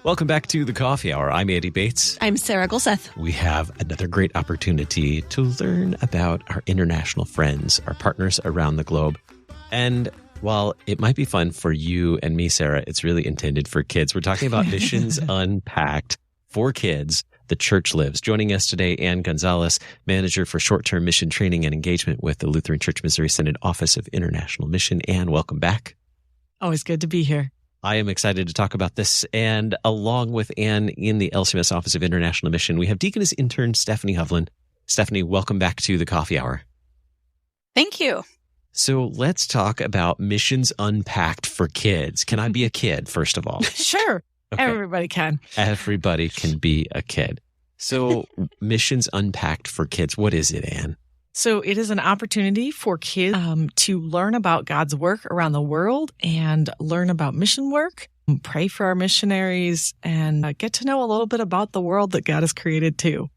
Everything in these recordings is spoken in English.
Welcome back to the Coffee Hour. I'm Andy Bates. I'm Sarah Gonzalez. We have another great opportunity to learn about our international friends, our partners around the globe. And while it might be fun for you and me, Sarah, it's really intended for kids. We're talking about Missions Unpacked for kids. The church lives. Joining us today, Ann Gonzalez, manager for short-term mission training and engagement with the Lutheran Church Missouri Synod Office of International Mission. Ann, welcome back. Always good to be here. I am excited to talk about this. And along with Ann in the LCMS Office of International Mission, we have Deaconess Intern Stephanie Hovland. Stephanie, welcome back to the Coffee Hour. Thank you. So let's talk about Missions Unpacked for kids. Can I be a kid, first of all? Sure. Okay. Everybody can. Everybody can be a kid. So Missions Unpacked for kids, what is it, Ann? So it is an opportunity for kids to learn about God's work around the world and learn about mission work, pray for our missionaries, and get to know a little bit about the world that God has created too.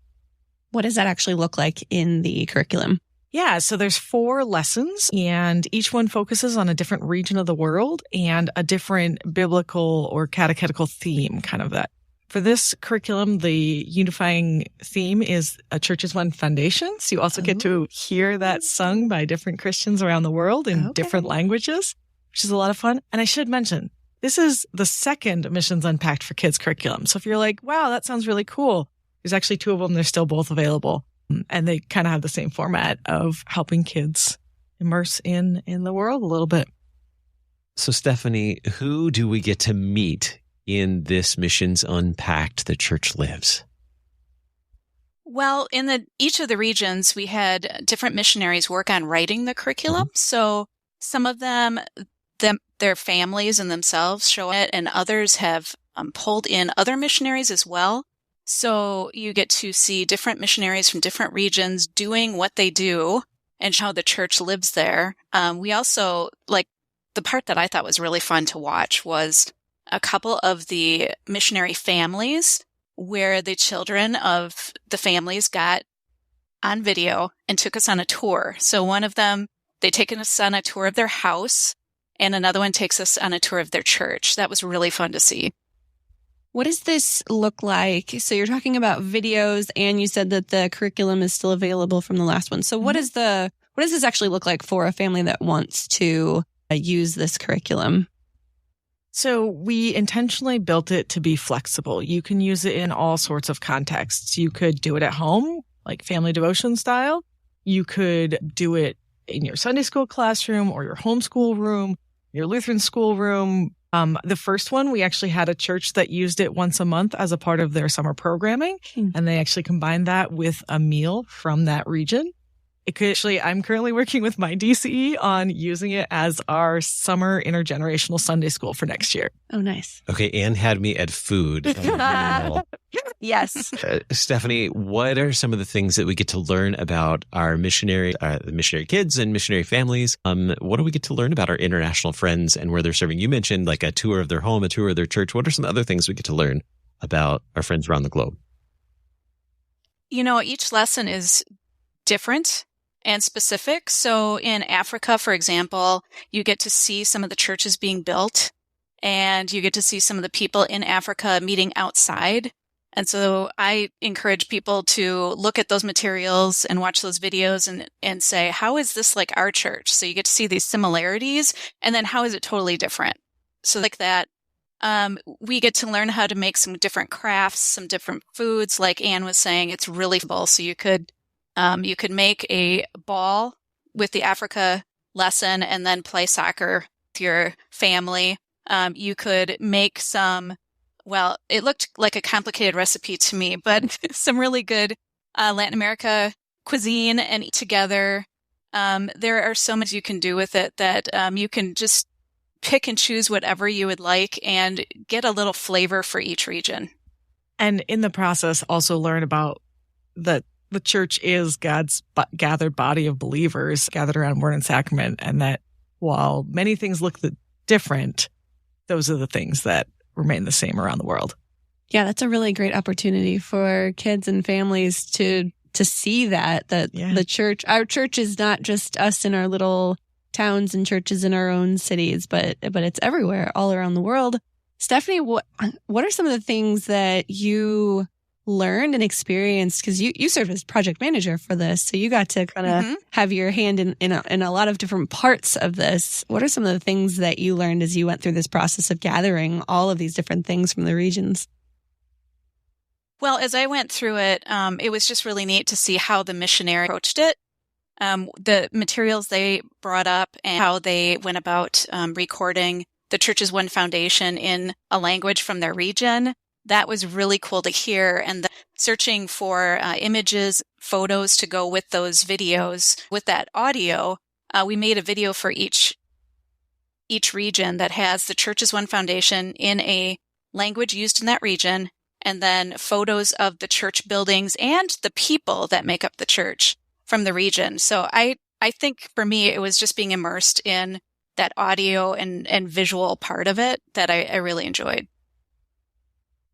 What does that actually look like in the curriculum? Yeah, so there's 4 lessons, and each one focuses on a different region of the world and a different biblical or catechetical theme, kind of that. For this curriculum, the unifying theme is A Church is One Foundation. So you also get to hear that sung by different Christians around the world in different languages, which is a lot of fun. And I should mention, this is the second Missions Unpacked for Kids curriculum. So if you're like, wow, that sounds really cool, there's actually 2 of them. They're still both available. And they kind of have the same format of helping kids immerse in the world a little bit. So Stephanie, who do we get to meet in this Missions Unpacked, The Church Lives? Well, in each of the regions, we had different missionaries work on writing the curriculum. So some of them, their families and themselves show it, and others have pulled in other missionaries as well. So you get to see different missionaries from different regions doing what they do and how the church lives there. We also, like, the part that I thought was really fun to watch was a couple of the missionary families where the children of the families got on video and took us on a tour. So one of them, they taken us on a tour of their house, and another one takes us on a tour of their church. That was really fun to see. What does this look like? So you're talking about videos, and you said that the curriculum is still available from the last one. So what does this actually look like for a family that wants to use this curriculum? So we intentionally built it to be flexible. You can use it in all sorts of contexts. You could do it at home, like family devotion style. You could do it in your Sunday school classroom or your homeschool room, your Lutheran school room. The first one, we actually had a church that used it once a month as a part of their summer programming, and they actually combined that with a meal from that region. I'm currently working with my DCE on using it as our summer intergenerational Sunday school for next year. Oh, nice. Okay, Ann had me at food. Yes. Stephanie, what are some of the things that we get to learn about our missionary kids and missionary families? What do we get to learn about our international friends and where they're serving? You mentioned like a tour of their home, a tour of their church. What are some other things we get to learn about our friends around the globe? You know, each lesson is different and specific. So in Africa, for example, you get to see some of the churches being built, and you get to see some of the people in Africa meeting outside. And so I encourage people to look at those materials and watch those videos and say, how is this like our church? So you get to see these similarities, and then how is it totally different? So like that, we get to learn how to make some different crafts, some different foods. Like Ann was saying, it's really cool. So you could make a ball with the Africa lesson and then play soccer with your family. You could make it looked like a complicated recipe to me, but some really good Latin America cuisine and eat together. There are so much you can do with it that you can just pick and choose whatever you would like and get a little flavor for each region. And in the process, also learn about the church is God's gathered body of believers gathered around word and sacrament, and that while many things look different, those are the things that remain the same around the world. Yeah, that's a really great opportunity for kids and families to to see that the church, our church is not just us in our little towns and churches in our own cities, but it's everywhere, all around the world. Stephanie, what are some of the things that you learned and experienced? Because you served as project manager for this, so you got to kind of have your hand in a lot of different parts of this. What are some of the things that you learned as you went through this process of gathering all of these different things from the regions? Well, as I went through it, it was just really neat to see how the missionary approached it, the materials they brought up, and how they went about recording the Church as One Foundation in a language from their region. That was really cool to hear. And searching for images, photos to go with those videos, with that audio, we made a video for each region that has the Church as One Foundation in a language used in that region, and then photos of the church buildings and the people that make up the church from the region. So I think for me, it was just being immersed in that audio and visual part of it that I really enjoyed.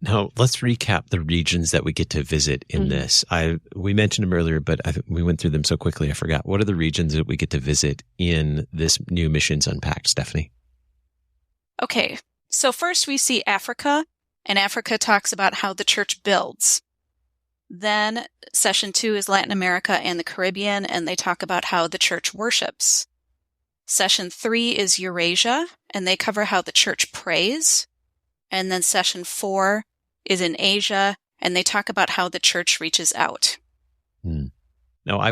Now, let's recap the regions that we get to visit in this. We mentioned them earlier, but we went through them so quickly I forgot. What are the regions that we get to visit in this new Missions Unpacked, Stephanie? Okay, so first we see Africa, and Africa talks about how the church builds. Then session 2 is Latin America and the Caribbean, and they talk about how the church worships. Session 3 is Eurasia, and they cover how the church prays. And then session 4 is in Asia, and they talk about how the church reaches out. Now, I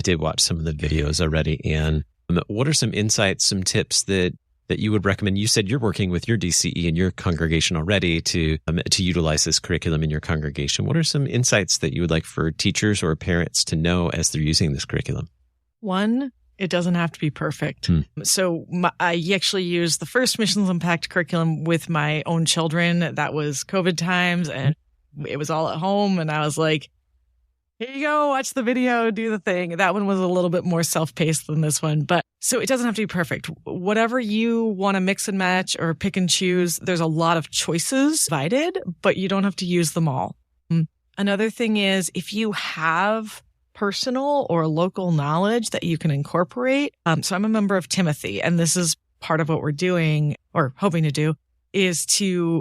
did watch some of the videos already, and what are some insights, some tips that you would recommend? You said you're working with your DCE and your congregation already to utilize this curriculum in your congregation. What are some insights that you would like for teachers or parents to know as they're using this curriculum? One, it doesn't have to be perfect. So I actually used the first Missions Unpacked curriculum with my own children. That was COVID times, and it was all at home. And I was like, here you go, watch the video, do the thing. That one was a little bit more self-paced than this one. But so it doesn't have to be perfect. Whatever you want to mix and match or pick and choose, there's a lot of choices provided, but you don't have to use them all. Another thing is, if you have personal or local knowledge that you can incorporate. So I'm a member of Timothy, and this is part of what we're doing or hoping to do is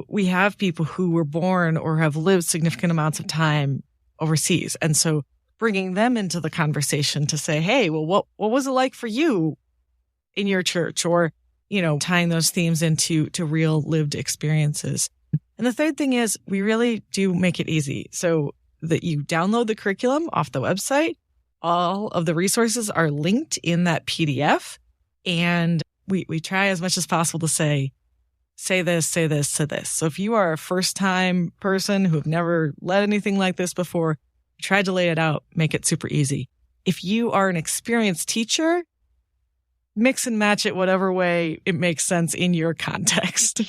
we have people who were born or have lived significant amounts of time overseas. And so bringing them into the conversation to say, hey, well, what was it like for you in your church? Or, tying those themes into real lived experiences. And the third thing is we really do make it easy. So that you download the curriculum off the website. All of the resources are linked in that PDF. And we try as much as possible to say this, say this, say this. So if you are a first-time person who have never led anything like this before, try to lay it out, make it super easy. If you are an experienced teacher, mix and match it whatever way it makes sense in your context.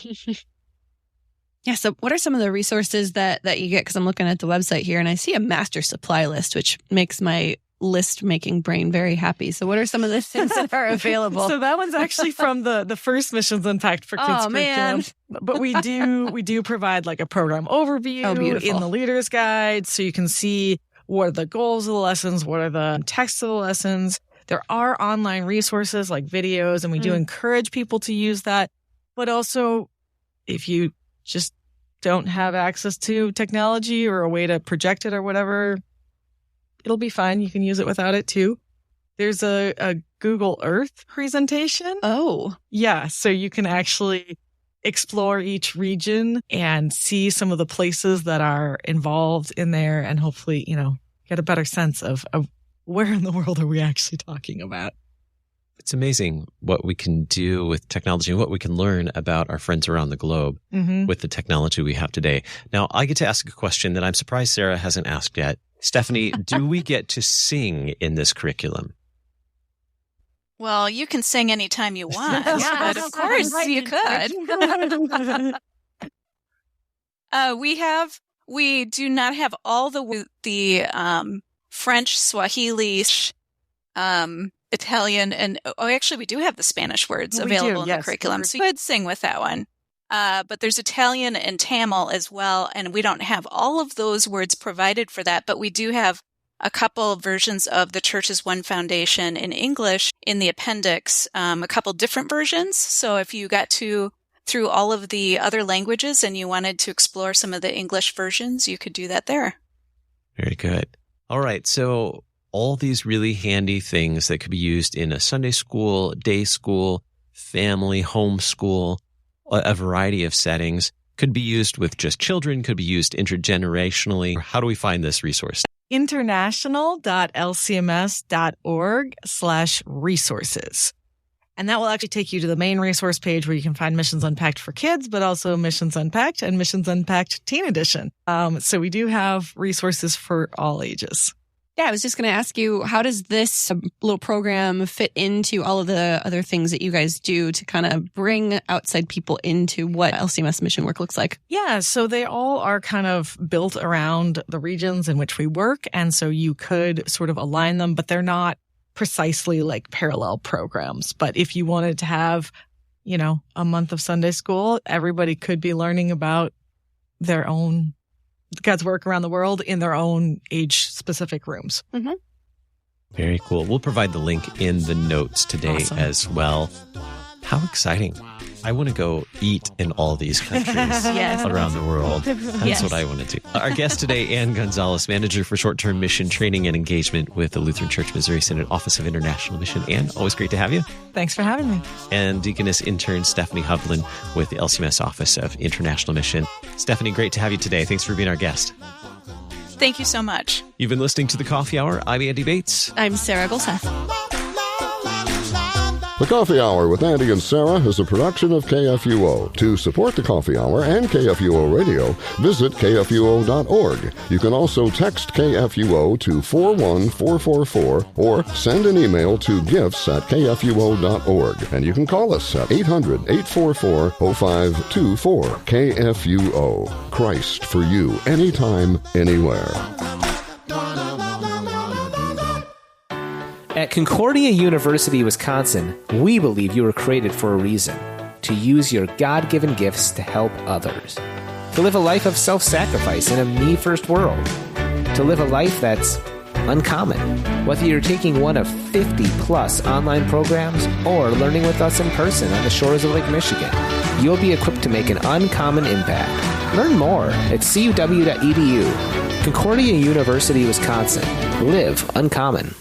Yeah. So what are some of the resources that you get? Because I'm looking at the website here and I see a master supply list, which makes my list making brain very happy. So what are some of the things that are available? So that one's actually from the first Missions Unpacked for Kids curriculum. Man. But we do provide like a program overview in the leader's guide. So you can see what are the goals of the lessons, what are the texts of the lessons. There are online resources like videos, and we do encourage people to use that. But also, if you just don't have access to technology or a way to project it or whatever, it'll be fine. You can use it without it too. There's a Google Earth presentation. Oh. Yeah. So you can actually explore each region and see some of the places that are involved in there and hopefully, get a better sense of where in the world are we actually talking about. It's amazing what we can do with technology and what we can learn about our friends around the globe with the technology we have today. Now, I get to ask a question that I'm surprised Sarah hasn't asked yet. Stephanie, do we get to sing in this curriculum? Well, you can sing anytime you want, but of course you could. We do not have all the French, Swahili, Italian, and actually we do have the Spanish words available in the curriculum, so you could sing with that one. But there's Italian and Tamil as well, and we don't have all of those words provided for that, but we do have a couple versions of the Church as One Foundation in English in the appendix, a couple different versions. So if you got through all of the other languages and you wanted to explore some of the English versions, you could do that there. Very good. All right. So all these really handy things that could be used in a Sunday school, day school, family, homeschool, a variety of settings, could be used with just children, could be used intergenerationally. How do we find this resource? international.lcms.org/resources. And that will actually take you to the main resource page where you can find Missions Unpacked for kids, but also Missions Unpacked and Missions Unpacked Teen Edition. So we do have resources for all ages. Yeah, I was just going to ask you, how does this little program fit into all of the other things that you guys do to kind of bring outside people into what LCMS mission work looks like? Yeah, so they all are kind of built around the regions in which we work. And so you could sort of align them, but they're not precisely like parallel programs. But if you wanted to have, a month of Sunday school, everybody could be learning about their own God's work around the world in their own age-specific rooms. Mm-hmm. Very cool. We'll provide the link in the notes today as well. How exciting. I want to go eat in all these countries around the world. That's what I want to do. Our guest today, Ann Gonzalez, Manager for Short-Term Mission Training and Engagement with the Lutheran Church Missouri Synod Office of International Mission. Ann, always great to have you. Thanks for having me. And Deaconess Intern Stephanie Hovland with the LCMS Office of International Mission. Stephanie, great to have you today. Thanks for being our guest. Thank you so much. You've been listening to The Coffee Hour. I'm Andy Bates. I'm Sarah Gonzalez. The Coffee Hour with Andy and Sarah is a production of KFUO. To support the Coffee Hour and KFUO Radio, visit KFUO.org. You can also text KFUO to 41444 or send an email to gifts@KFUO.org. And you can call us at 800-844-0524. KFUO. Christ for you, anytime, anywhere. At Concordia University, Wisconsin, we believe you were created for a reason: to use your God-given gifts to help others, to live a life of self-sacrifice in a me-first world, to live a life that's uncommon. Whether you're taking one of 50-plus online programs or learning with us in person on the shores of Lake Michigan, you'll be equipped to make an uncommon impact. Learn more at cuw.edu. Concordia University, Wisconsin. Live uncommon.